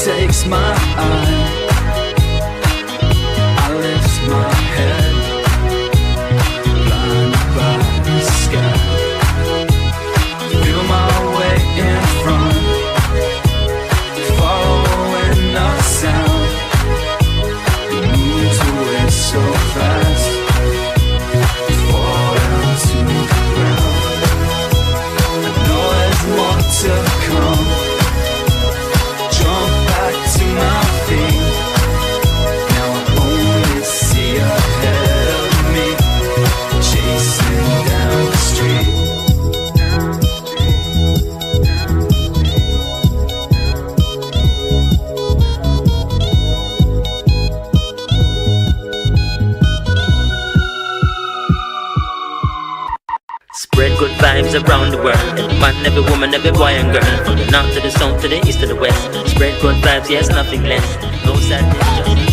Takes my eye, I lift my head, blinded by the sky. Feel my way in front, following the sound. It moves away so fast, fall down to the ground. I know there's more to come. To my feet, now I only see ahead of me, chasing down the street. Spread good vibes around the world. Every man, every woman, every boy and girl. From the north to the south to the east to the west. Spread good vibes, yes, nothing less. No sadness, just